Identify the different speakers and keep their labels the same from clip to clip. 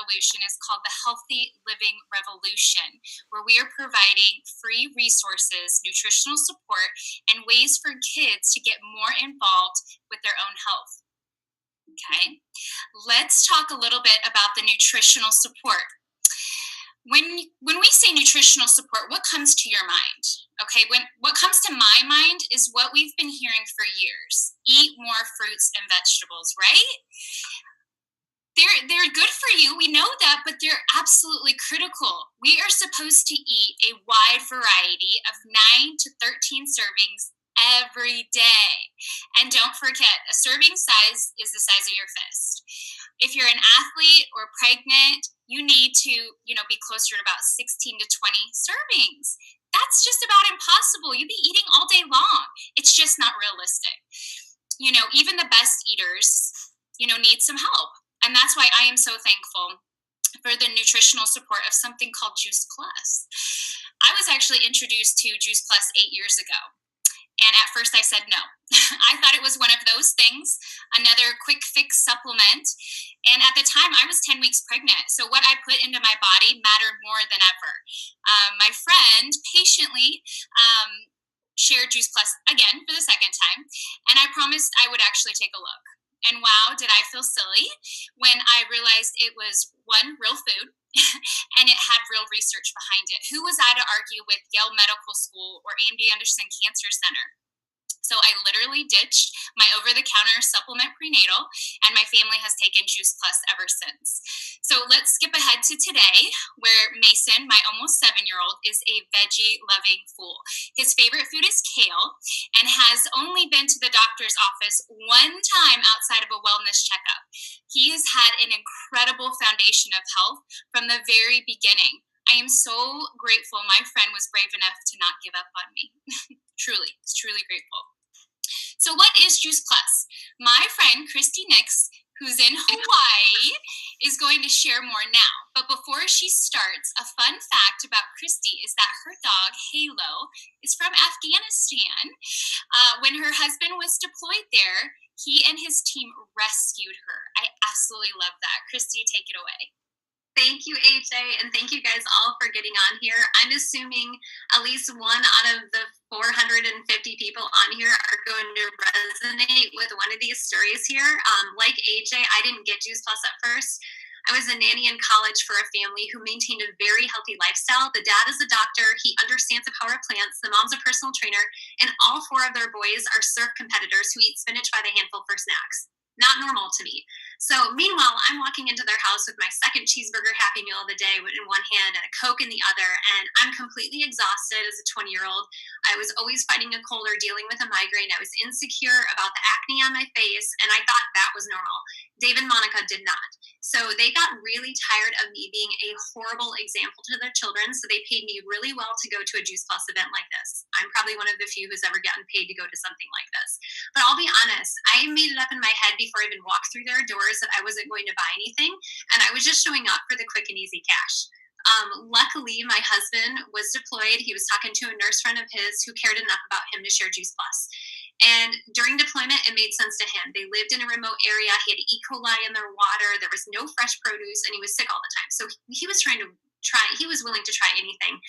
Speaker 1: revolution is called the Healthy Living Revolution, where we are providing free resources, nutritional support, and ways for kids to get more involved with their own health. Okay, let's talk a little bit about the nutritional support. When we say nutritional support, what comes to your mind? Okay, what comes to my mind is what we've been hearing for years. Eat more fruits and vegetables, right? They're good for you, we know that, but they're absolutely critical. We are supposed to eat a wide variety of 9 to 13 servings every day. And don't forget, a serving size is the size of your fist. If you're an athlete or pregnant, you need to, be closer to about 16 to 20 servings. That's just about impossible. You'd be eating all day long. It's just not realistic. Even the best eaters, need some help. And that's why I am so thankful for the nutritional support of something called Juice Plus. I was actually introduced to Juice Plus 8 years ago. And at first I said no. I thought it was one of those things, another quick fix supplement. And at the time I was 10 weeks pregnant. So what I put into my body mattered more than ever. My friend patiently shared Juice Plus again for the second time. And I promised I would actually take a look. And wow, did I feel silly when I realized it was one, real food, and it had real research behind it. Who was I to argue with Yale Medical School or MD Anderson Cancer Center? So I literally ditched my over-the-counter supplement prenatal, and my family has taken Juice Plus ever since. So let's skip ahead to today, where Mason, my almost 7-year-old, is a veggie-loving fool. His favorite food is kale, and has only been to the doctor's office one time outside of a wellness checkup. He has had an incredible foundation of health from the very beginning. I am so grateful my friend was brave enough to not give up on me. Truly, it's truly grateful. So what is Juice Plus? My friend Christy Nix, who's in Hawaii, is going to share more now. But before she starts, a fun fact about Christy is that her dog, Halo, is from Afghanistan. When her husband was deployed there, he and his team rescued her. I absolutely love that. Christy, take it away.
Speaker 2: Thank you, AJ, and thank you guys all for getting on here. I'm assuming at least one out of the 450 people on here are going to resonate with one of these stories here. Like AJ, I didn't get Juice Plus at first. I was a nanny in college for a family who maintained a very healthy lifestyle. The dad is a doctor. He understands the power of plants. The mom's a personal trainer. And all 4 of their boys are surf competitors who eat spinach by the handful for snacks. Not normal to me. So meanwhile, I'm walking into their house with my second cheeseburger Happy Meal of the day in one hand and a Coke in the other, and I'm completely exhausted as a 20-year-old. I was always fighting a cold or dealing with a migraine. I was insecure about the acne on my face, and I thought that was normal. Dave and Monica did not. So they got really tired of me being a horrible example to their children, so they paid me really well to go to a Juice Plus event like this. I'm probably one of the few who's ever gotten paid to go to something like this. But I'll be honest, I made it up in my head before I even walked through their doors that I wasn't going to buy anything, and I was just showing up for the quick and easy cash. Luckily, my husband was deployed. He was talking to a nurse friend of his who cared enough about him to share Juice Plus. And during deployment, it made sense to him. They lived in a remote area. He had E. coli in their water. There was no fresh produce, and he was sick all the time. So he was he was willing to try anything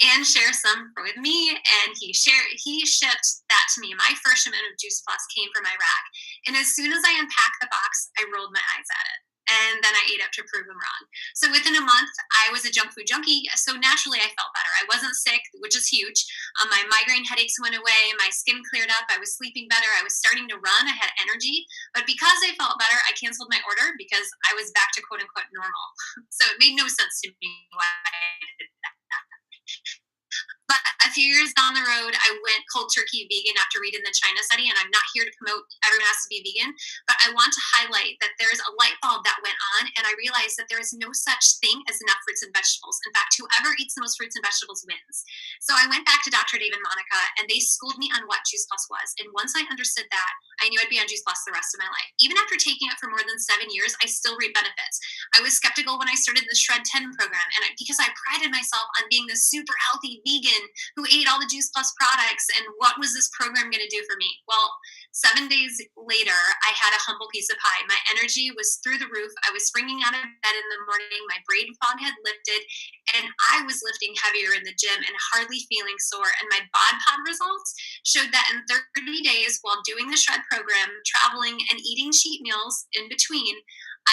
Speaker 2: and share some with me. And he shipped that to me. My first shipment of Juice Plus came from Iraq. And as soon as I unpacked the box, I rolled my eyes at it. And then I ate up to prove him wrong. So within a month, I was a junk food junkie. So naturally, I felt better. I wasn't sick, which is huge. My migraine headaches went away. My skin cleared up. I was sleeping better. I was starting to run. I had energy. But because I felt better, I canceled my order because I was back to quote unquote normal. So it made no sense to me why I did that. But a few years down the road, I went cold turkey vegan after reading the China study, and I'm not here to promote everyone has to be vegan, but I want to highlight that there's a light bulb that went on, and I realized that there is no such thing as enough fruits and vegetables. In fact, whoever eats the most fruits and vegetables wins. So I went back to Dr. Dave and Monica, and they schooled me on what Juice Plus was. And once I understood that, I knew I'd be on Juice Plus the rest of my life. Even after taking it for more than 7 years, I still reap benefits. I was skeptical when I started the Shred 10 program, and because I prided myself on being this super healthy vegan who ate all the Juice Plus products, and what was this program going to do for me? Well, 7 days later, I had a humble piece of pie. My energy was through the roof. I was springing out of bed in the morning. My brain fog had lifted, and I was lifting heavier in the gym and hardly feeling sore. And my bod pod results showed that in 30 days, while doing the shred program, traveling, and eating cheat meals in between,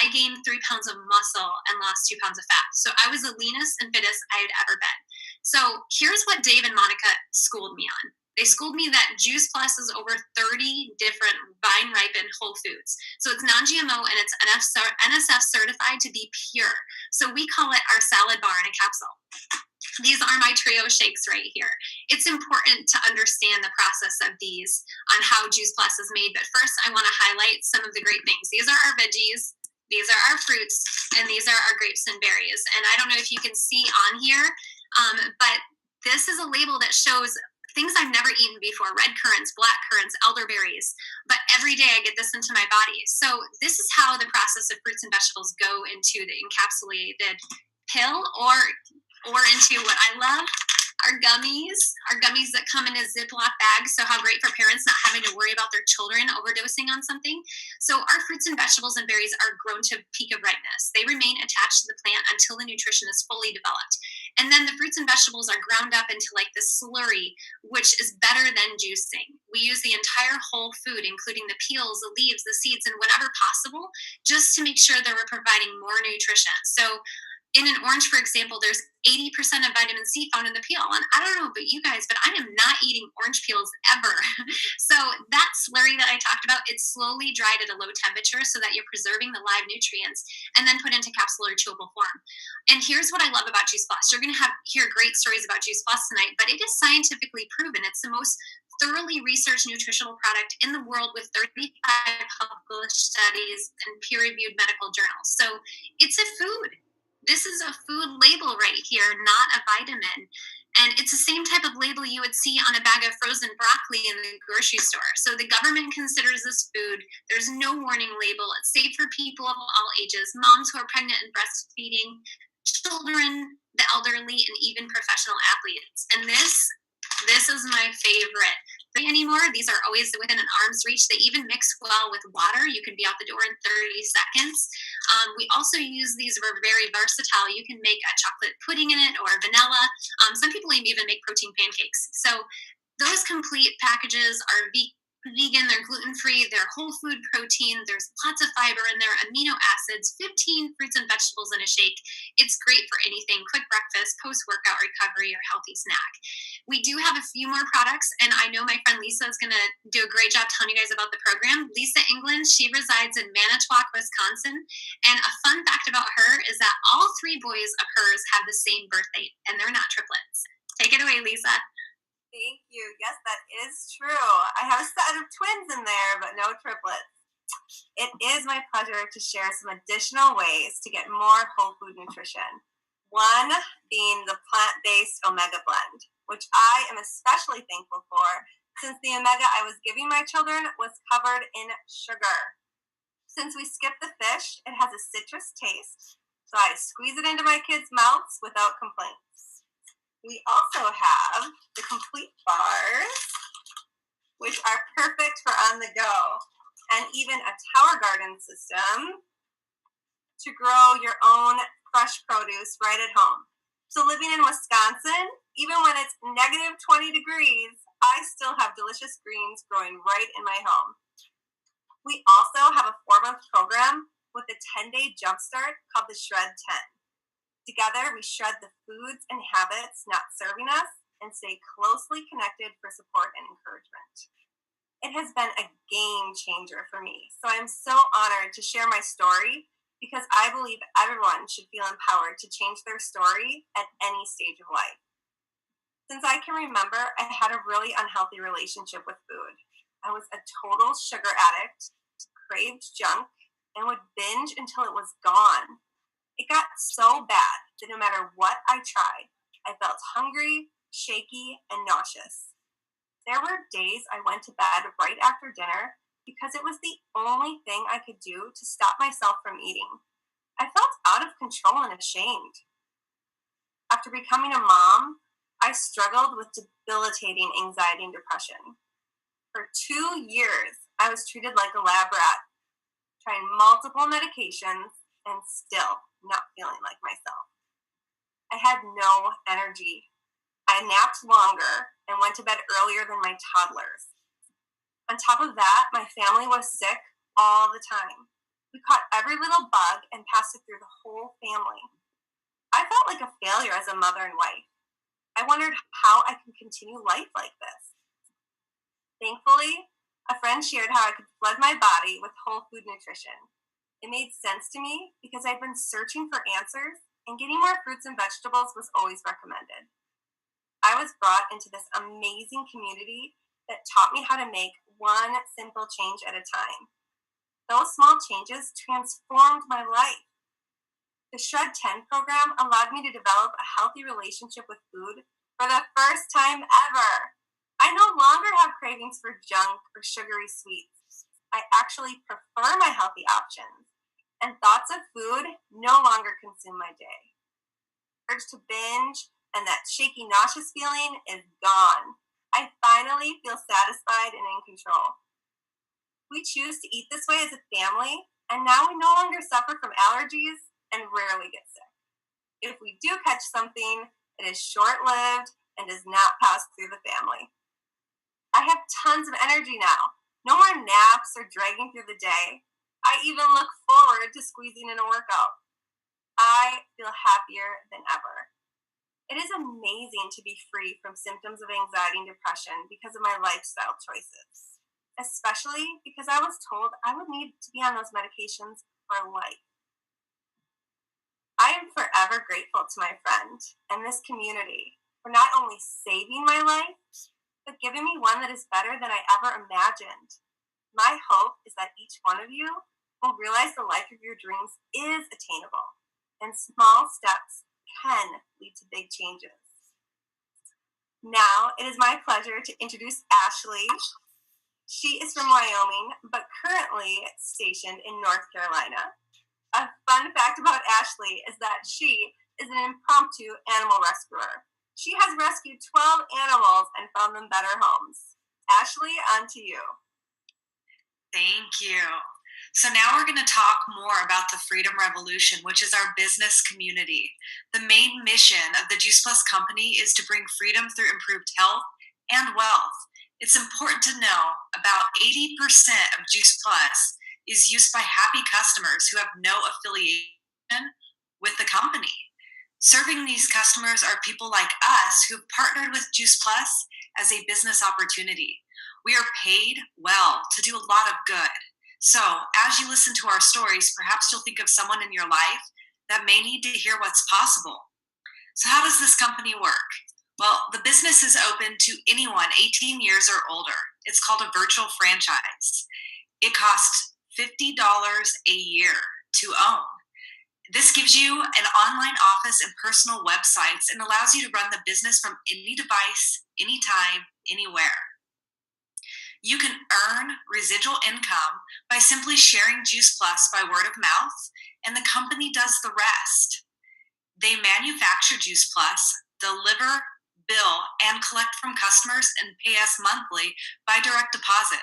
Speaker 2: I gained 3 pounds of muscle and lost 2 pounds of fat. So I was the leanest and fittest I had ever been. So here's what Dave and Monica schooled me on. They schooled me that Juice Plus is over 30 different vine-ripened whole foods. So it's non-GMO and it's NSF certified to be pure. So we call it our salad bar in a capsule. These are my trio shakes right here. It's important to understand the process of these on how Juice Plus is made. But first, I want to highlight some of the great things. These are our veggies. These are our fruits, and these are our grapes and berries. And I don't know if you can see on here, but this is a label that shows things I've never eaten before: red currants, black currants, elderberries. But every day I get this into my body. So this is how the process of fruits and vegetables go into the encapsulated pill or into what I love, our gummies that come in a Ziploc bag. So how great for parents not having to worry about their children overdosing on something. So our fruits and vegetables and berries are grown to peak of ripeness. They remain attached to the plant until the nutrition is fully developed. And then the fruits and vegetables are ground up into like this slurry, which is better than juicing. We use the entire whole food, including the peels, the leaves, the seeds, and whatever possible, just to make sure that we're providing more nutrition. So in an orange, for example, there's 80% of vitamin C found in the peel. And I don't know about you guys, but I am not eating orange peels ever. So that slurry that I talked about, it's slowly dried at a low temperature so that you're preserving the live nutrients and then put into capsule or chewable form. And here's what I love about Juice Plus. You're going to hear great stories about Juice Plus tonight, but it is scientifically proven. It's the most thoroughly researched nutritional product in the world with 35 published studies and peer-reviewed medical journals. So it's a food. This is a food label right here, not a vitamin. And it's the same type of label you would see on a bag of frozen broccoli in the grocery store. So the government considers this food. There's no warning label. It's safe for people of all ages, moms who are pregnant and breastfeeding, children, the elderly, and even professional athletes. And this is my favorite. Anymore, these are always within an arm's reach. They even mix well with water. You can be out the door in 30 seconds. We also use these very versatile. You can make a chocolate pudding in it or vanilla. Some people even make protein pancakes. So those complete packages are vegan, they're gluten-free, they're whole food protein, there's lots of fiber in there, amino acids, 15 fruits and vegetables in a shake. It's great for anything, quick breakfast, post-workout recovery, or healthy snack. We do have a few more products, and I know my friend Lisa is going to do a great job telling you guys about the program. Lisa England, she resides in Manitowoc, Wisconsin, and a fun fact about her is that all 3 boys of hers have the same birth date, and they're not triplets. Take it away, Lisa.
Speaker 3: Thank you. Yes, that is true. I have a set of twins in there, but no triplets. It is my pleasure to share some additional ways to get more whole food nutrition. One being the plant-based omega blend, which I am especially thankful for since the omega I was giving my children was covered in sugar. Since we skipped the fish, it has a citrus taste, so I squeeze it into my kids' mouths without complaints. We also have the complete bars, which are perfect for on the go, and even a tower garden system to grow your own fresh produce right at home. So living in Wisconsin, even when it's negative 20 degrees, I still have delicious greens growing right in my home. We also have a 4-month program with a 10-day jumpstart called the Shred 10. Together, we shred the foods and habits not serving us and stay closely connected for support and encouragement. It has been a game changer for me, so I'm so honored to share my story because I believe everyone should feel empowered to change their story at any stage of life. Since I can remember, I had a really unhealthy relationship with food. I was a total sugar addict, craved junk, and would binge until it was gone. It got so bad that no matter what I tried, I felt hungry, shaky, and nauseous. There were days I went to bed right after dinner because it was the only thing I could do to stop myself from eating. I felt out of control and ashamed. After becoming a mom, I struggled with debilitating anxiety and depression. For 2 years, I was treated like a lab rat, trying multiple medications and still not feeling like myself. I had no energy. I napped longer and went to bed earlier than my toddlers. On top of that, my family was sick all the time. We caught every little bug and passed it through the whole family. I felt like a failure as a mother and wife. I wondered how I could continue life like this. Thankfully, a friend shared how I could flood my body with whole food nutrition. It made sense to me because I'd been searching for answers, and getting more fruits and vegetables was always recommended. I was brought into this amazing community that taught me how to make one simple change at a time. Those small changes transformed my life. The Shred 10 program allowed me to develop a healthy relationship with food for the first time ever. I no longer have cravings for junk or sugary sweets. I actually prefer my healthy options, and thoughts of food no longer consume my day. Urge to binge and that shaky, nauseous feeling is gone. I finally feel satisfied and in control. We choose to eat this way as a family, and now we no longer suffer from allergies and rarely get sick. If we do catch something, it is short-lived and does not pass through the family. I have tons of energy now. No more naps or dragging through the day. I even look forward to squeezing in a workout. I feel happier than ever. It is amazing to be free from symptoms of anxiety and depression because of my lifestyle choices, especially because I was told I would need to be on those medications for life. I am forever grateful to my friend and this community for not only saving my life, but giving me one that is better than I ever imagined. My hope is that each one of you will realize the life of your dreams is attainable, and small steps can lead to big changes. Now, it is my pleasure to introduce Ashley. She is from Wyoming, but currently stationed in North Carolina. A fun fact about Ashley is that she is an impromptu animal rescuer. She has rescued 12 animals and found them better homes. Ashley, on to you.
Speaker 4: Thank you. So now we're going to talk more about the Freedom Revolution, which is our business community. The main mission of the Juice Plus company is to bring freedom through improved health and wealth. It's important to know about 80% of Juice Plus is used by happy customers who have no affiliation with the company. Serving these customers are people like us who've partnered with Juice Plus as a business opportunity. We are paid well to do a lot of good. So as you listen to our stories, perhaps you'll think of someone in your life that may need to hear what's possible. So how does this company work? Well, the business is open to anyone 18 years or older. It's called a virtual franchise. It costs $50 a year to own. This gives you an online office and personal websites and allows you to run the business from any device, anytime, anywhere. You can earn residual income by simply sharing Juice Plus by word of mouth, and the company does the rest. They manufacture Juice Plus, deliver, bill, and collect from customers and pay us monthly by direct deposit.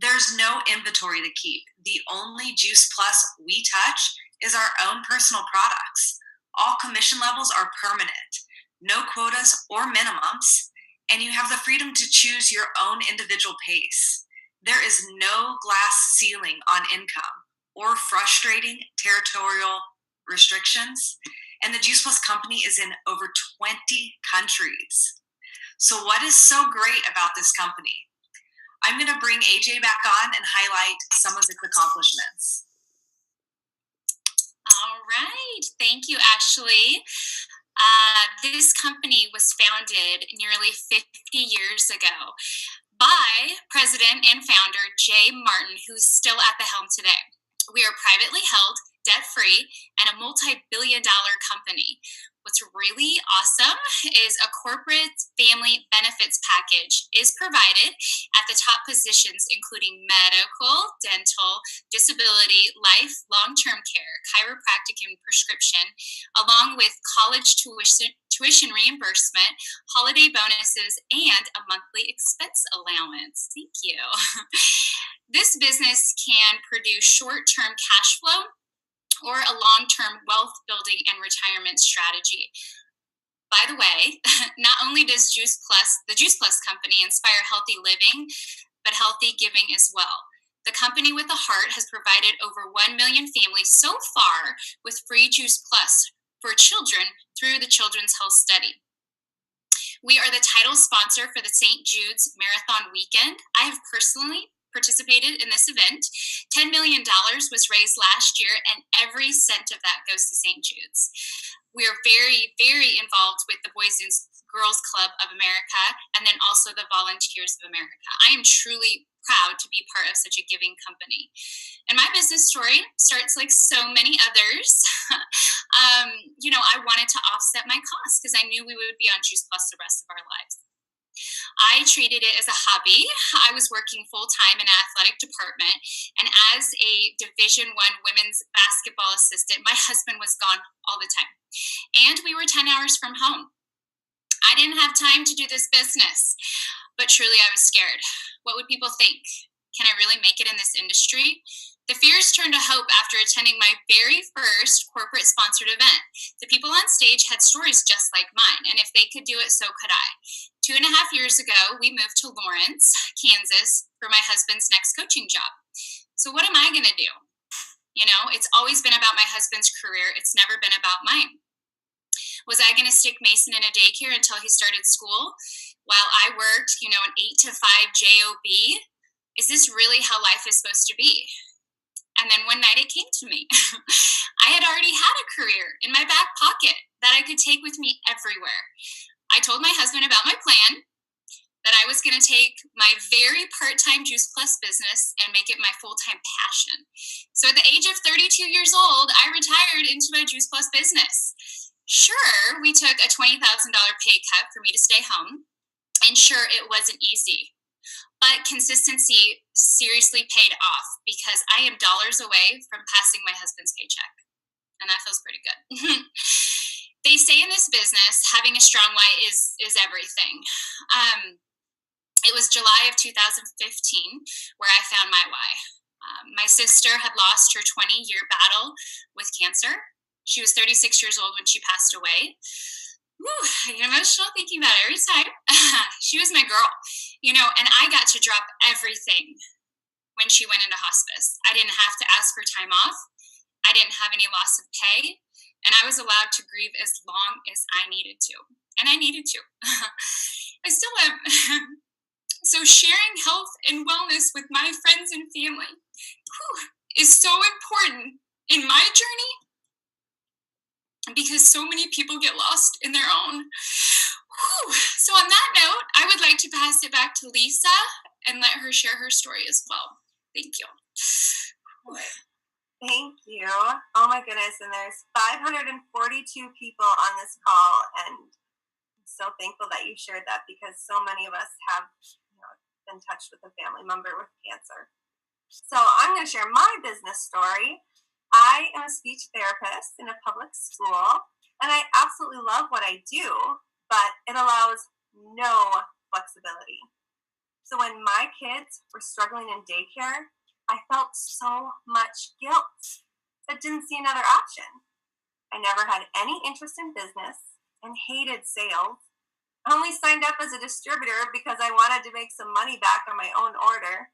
Speaker 4: There's no inventory to keep. The only Juice Plus we touch is our own personal products. All commission levels are permanent, no quotas or minimums, and you have the freedom to choose your own individual pace. There is no glass ceiling on income or frustrating territorial restrictions, and the Juice Plus company is in over 20 countries. So what is so great about this company? I'm going to bring AJ back on and highlight some of its accomplishments.
Speaker 1: All right. Thank you, Ashley. This company was founded nearly 50 years ago by President and founder Jay Martin, who's still at the helm today. We are privately held, debt-free, and a multi-billion-dollar company. What's really awesome is a corporate family benefits package is provided at the top positions, including medical, dental, disability, life, long-term care, chiropractic, and prescription, along with college tuition tuition reimbursement, holiday bonuses, and a monthly expense allowance. Thank you. This business can produce short-term cash flow or a long-term wealth building and retirement strategy. By the way, not only does the Juice Plus company inspire healthy living, but healthy giving as well. The company with a heart has provided over 1 million families so far with free Juice Plus for children through the Children's Health Study. We are the title sponsor for the St. Jude's Marathon Weekend. I have personally participated in this event. $10 million was raised last year, and every cent of that goes to St. Jude's. We are very, very involved with the Boys and Girls Club of America, and then also the Volunteers of America. I am truly proud to be part of such a giving company. And my business story starts like so many others. I wanted to offset my costs because I knew we would be on Juice Plus the rest of our lives. I treated it as a hobby. I was working full-time in an athletic department, and as a Division I women's basketball assistant, my husband was gone all the time, and we were 10 hours from home. I didn't have time to do this business, but truly I was scared. What would people think? Can I really make it in this industry? The fears turned to hope after attending my very first corporate-sponsored event. The people on stage had stories just like mine, and if they could do it, so could I. 2.5 years ago, we moved to Lawrence, Kansas, for my husband's next coaching job. So what am I going to do? It's always been about my husband's career. It's never been about mine. Was I going to stick Mason in a daycare until he started school while I worked, an 8 to 5 job? Is this really how life is supposed to be? And then one night it came to me. I had already had a career in my back pocket that I could take with me everywhere. I told my husband about my plan, that I was going to take my very part-time Juice Plus business and make it my full-time passion. So at the age of 32 years old, I retired into my Juice Plus business. Sure, we took a $20,000 pay cut for me to stay home, and sure, it wasn't easy. But consistency seriously paid off because I am dollars away from passing my husband's paycheck. And that feels pretty good. They say in this business, having a strong why is everything. It was July of 2015 where I found my why. My sister had lost her 20-year battle with cancer. She was 36 years old when she passed away. Woo, I get emotional thinking about it every time. She was my girl, and I got to drop everything when she went into hospice. I didn't have to ask for time off. I didn't have any loss of pay, and I was allowed to grieve as long as I needed to. And I needed to. I still am. So sharing health and wellness with my friends and family is so important in my journey, because so many people get lost in their own. So on that note, I would like to pass it back to Lisa and let her share her story as well. Thank you.
Speaker 3: Thank you. Oh my goodness. And there's 542 people on this call, and I'm so thankful that you shared that because so many of us have been touched with a family member with cancer. So I'm going to share my business story. I am a speech therapist in a public school, and I absolutely love what I do, but it allows no flexibility. So when my kids were struggling in daycare, I felt so much guilt, but didn't see another option. I never had any interest in business and hated sales. I only signed up as a distributor because I wanted to make some money back on my own order.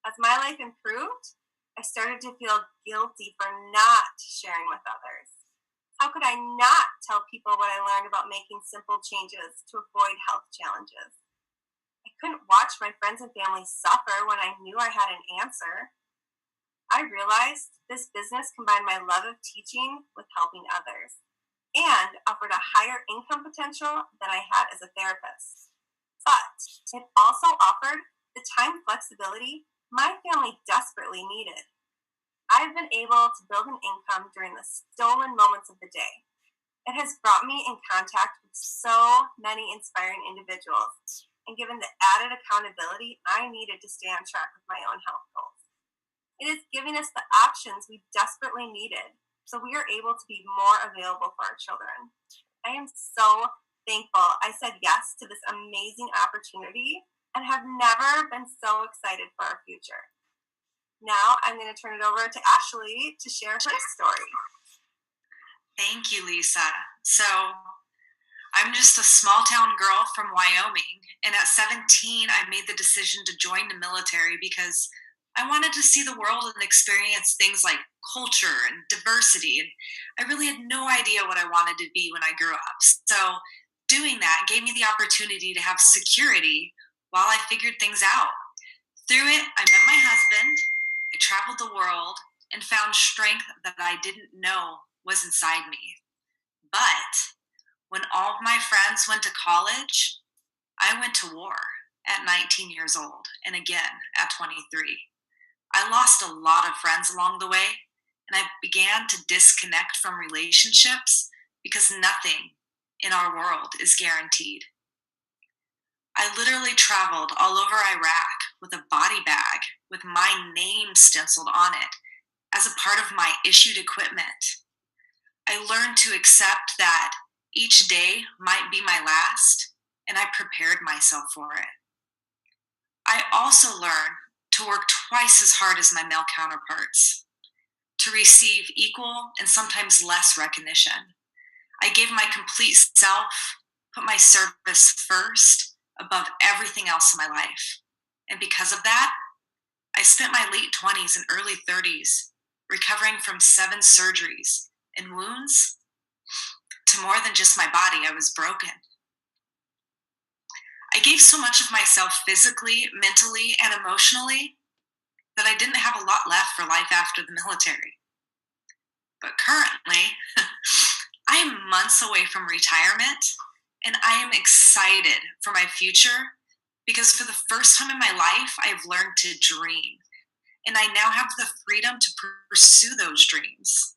Speaker 3: As my life improved, I started to feel guilty for not sharing with others. How could I not tell people what I learned about making simple changes to avoid health challenges? I couldn't watch my friends and family suffer when I knew I had an answer. I realized this business combined my love of teaching with helping others and offered a higher income potential than I had as a therapist. But it also offered the time flexibility my family desperately needed. I've been able to build an income during the stolen moments of the day. It has brought me in contact with so many inspiring individuals and given the added accountability I needed to stay on track with my own health goals. It is giving us the options we desperately needed so we are able to be more available for our children. I am so thankful I said yes to this amazing opportunity and have never been so excited for our future. Now I'm going to turn it over to Ashley to share her story.
Speaker 4: Thank you, Lisa. So, I'm just a small town girl from Wyoming, and at 17, I made the decision to join the military because I wanted to see the world and experience things like culture and diversity, and I really had no idea what I wanted to be when I grew up. So, doing that gave me the opportunity to have security while I figured things out. Through it, I met my husband, I traveled the world, and found strength that I didn't know was inside me. But when all of my friends went to college, I went to war at 19 years old and again at 23. I lost a lot of friends along the way, and I began to disconnect from relationships because nothing in our world is guaranteed. I literally traveled all over Iraq with a body bag with my name stenciled on it as a part of my issued equipment. I learned to accept that each day might be my last, and I prepared myself for it. I also learned to work twice as hard as my male counterparts, to receive equal and sometimes less recognition. I gave my complete self, put my service first above everything else in my life. And because of that, I spent my late 20s and early 30s recovering from 7 surgeries and wounds. To more than just my body, I was broken. I gave so much of myself physically, mentally, and emotionally that I didn't have a lot left for life after the military. But currently, I am months away from retirement, and I am excited for my future because for the first time in my life, I have learned to dream, and I now have the freedom to pursue those dreams.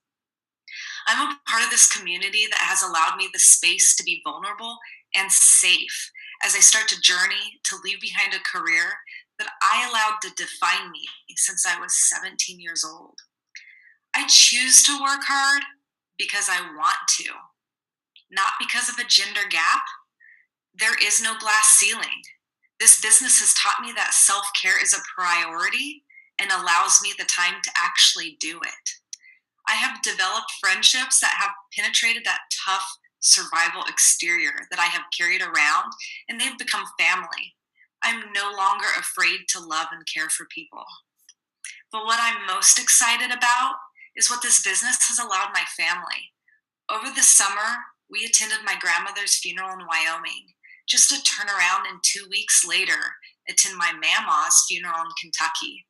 Speaker 4: I'm a part of this community that has allowed me the space to be vulnerable and safe as I start to journey to leave behind a career that I allowed to define me since I was 17 years old. I choose to work hard because I want to, not because of a gender gap. There is no glass ceiling. This business has taught me that self-care is a priority and allows me the time to actually do it. I have developed friendships that have penetrated that tough survival exterior that I have carried around, and they've become family. I'm no longer afraid to love and care for people. But what I'm most excited about is what this business has allowed my family. Over the summer, we attended my grandmother's funeral in Wyoming, just to turn around and 2 weeks later attend my mama's funeral in Kentucky.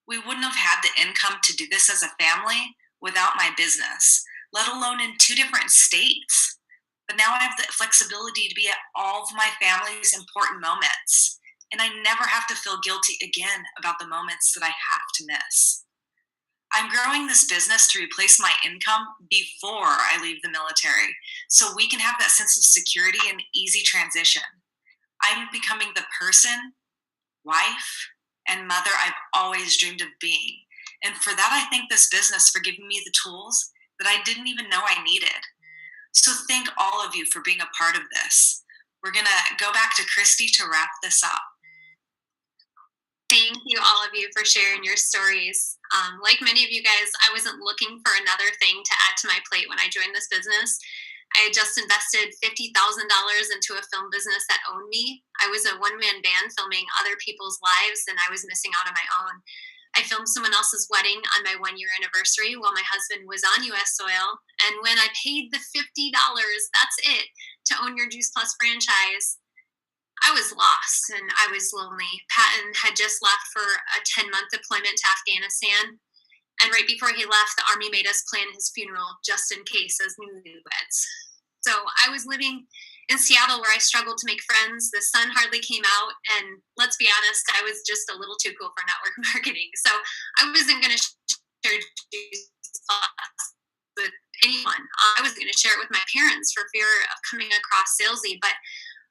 Speaker 4: We wouldn't have had the income to do this as a family without my business, let alone in 2 different states. But now I have the flexibility to be at all of my family's important moments, and I never have to feel guilty again about the moments that I have to miss. I'm growing this business to replace my income before I leave the military, so we can have that sense of security and easy transition. I'm becoming the person, wife, and mother I've always dreamed of being. And for that, I thank this business for giving me the tools that I didn't even know I needed. So thank all of you for being a part of this. We're going to go back to Christy to wrap this up.
Speaker 2: Thank you, all of you, for sharing your stories. Like many of you guys, I wasn't looking for another thing to add to my plate when I joined this business. I had just invested $50,000 into a film business that owned me. I was a one-man band filming other people's lives, and I was missing out on my own. I filmed someone else's wedding on my 1-year anniversary while my husband was on U.S. soil. And when I paid the $50, that's it, to own your Juice Plus franchise, I was lost and I was lonely. Patton had just left for a 10-month deployment to Afghanistan. And right before he left, the Army made us plan his funeral just in case as newlyweds. So I was living in Seattle where I struggled to make friends. The sun hardly came out. And let's be honest, I was just a little too cool for network marketing. So I wasn't going to share with anyone. I was going to share it with my parents for fear of coming across salesy. But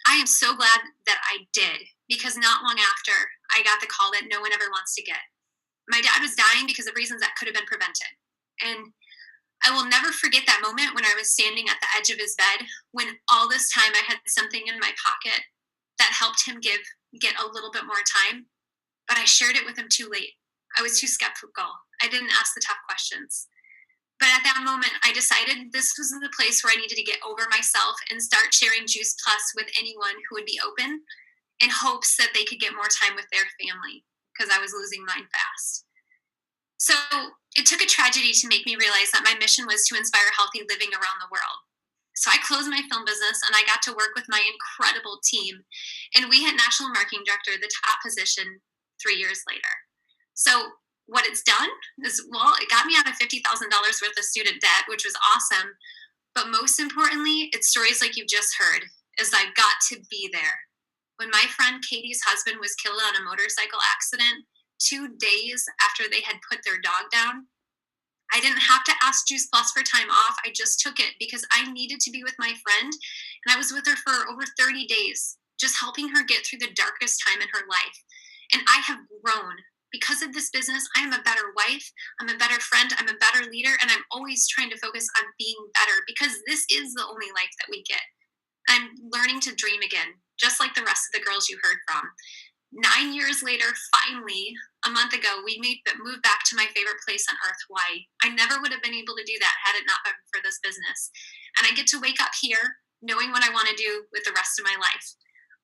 Speaker 2: I am so glad that I did, because not long after, I got the call that no one ever wants to get. My dad was dying because of reasons that could have been prevented. And I will never forget that moment when I was standing at the edge of his bed, when all this time I had something in my pocket that helped him get a little bit more time, but I shared it with him too late. I was too skeptical. I didn't ask the tough questions. But at that moment, I decided this was the place where I needed to get over myself and start sharing Juice Plus with anyone who would be open, in hopes that they could get more time with their family, because I was losing mine fast. So it took a tragedy to make me realize that my mission was to inspire healthy living around the world. So I closed my film business and I got to work with my incredible team. And we hit National Marketing Director, the top position, 3 years later. So what it's done is, well, it got me out of $50,000 worth of student debt, which was awesome. But most importantly, it's stories like you've just heard, is I got to be there. When my friend Katie's husband was killed on a motorcycle accident, 2 days after they had put their dog down, I didn't have to ask Juice Plus for time off. I just took it because I needed to be with my friend. And I was with her for over 30 days, just helping her get through the darkest time in her life. And I have grown. Because of this business, I am a better wife, I'm a better friend, I'm a better leader, and I'm always trying to focus on being better, because this is the only life that we get. I'm learning to dream again, just like the rest of the girls you heard from. 9 years later, finally, a month ago, we moved back to my favorite place on earth, Hawaii. I never would have been able to do that had it not been for this business. And I get to wake up here knowing what I want to do with the rest of my life.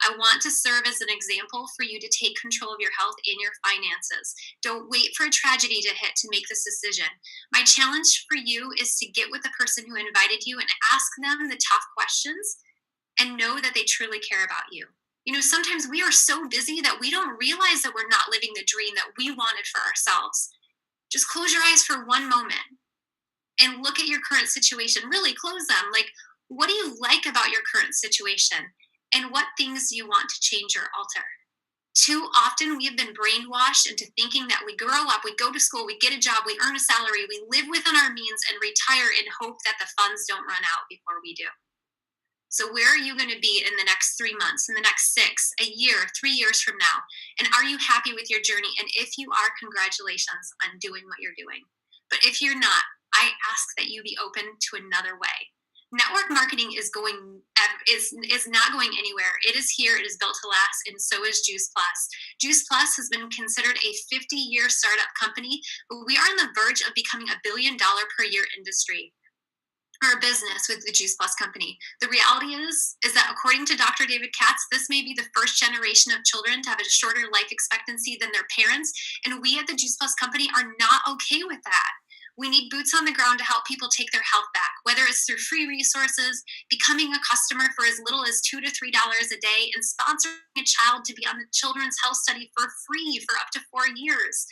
Speaker 2: I want to serve as an example for you to take control of your health and your finances. Don't wait for a tragedy to hit to make this decision. My challenge for you is to get with the person who invited you and ask them the tough questions and know that they truly care about you. You know, sometimes we are so busy that we don't realize that we're not living the dream that we wanted for ourselves. Just close your eyes for one moment and look at your current situation. Really close them. Like, what do you like about your current situation? And what things do you want to change or alter? Too often we have been brainwashed into thinking that we grow up, we go to school, we get a job, we earn a salary, we live within our means and retire in hope that the funds don't run out before we do. So where are you going to be in the next 3 months, in the next 6, a year, 3 years from now? And are you happy with your journey? And if you are, congratulations on doing what you're doing. But if you're not, I ask that you be open to another way. Network marketing is not going anywhere. It is here. It is built to last, and so is Juice Plus. Juice Plus has been considered a 50-year startup company, but we are on the verge of becoming $1 billion per year industry, or a business with the Juice Plus company. The reality is that according to Dr. David Katz, this may be the first generation of children to have a shorter life expectancy than their parents, and we at the Juice Plus company are not okay with that. We need boots on the ground to help people take their health back, whether it's through free resources, becoming a customer for as little as $2 to $3 a day, and sponsoring a child to be on the children's health study for free for up to 4 years.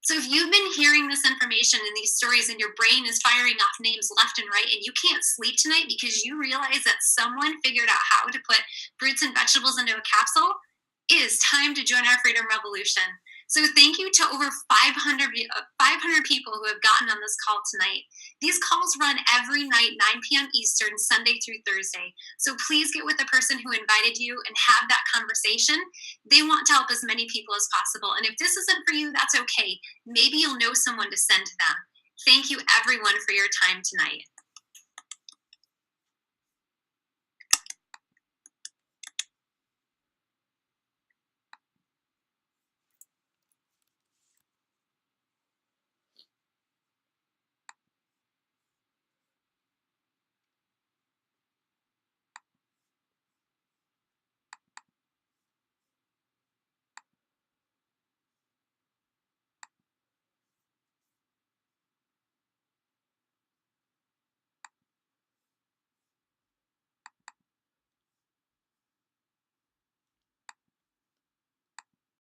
Speaker 2: So if you've been hearing this information and these stories and your brain is firing off names left and right and you can't sleep tonight because you realize that someone figured out how to put fruits and vegetables into a capsule, it is time to join our Freedom Revolution. So thank you to over 500 people who have gotten on this call tonight. These calls run every night, 9 p.m. Eastern, Sunday through Thursday. So please get with the person who invited you and have that conversation. They want to help as many people as possible. And if this isn't for you, that's okay. Maybe you'll know someone to send to them. Thank you, everyone, for your time tonight.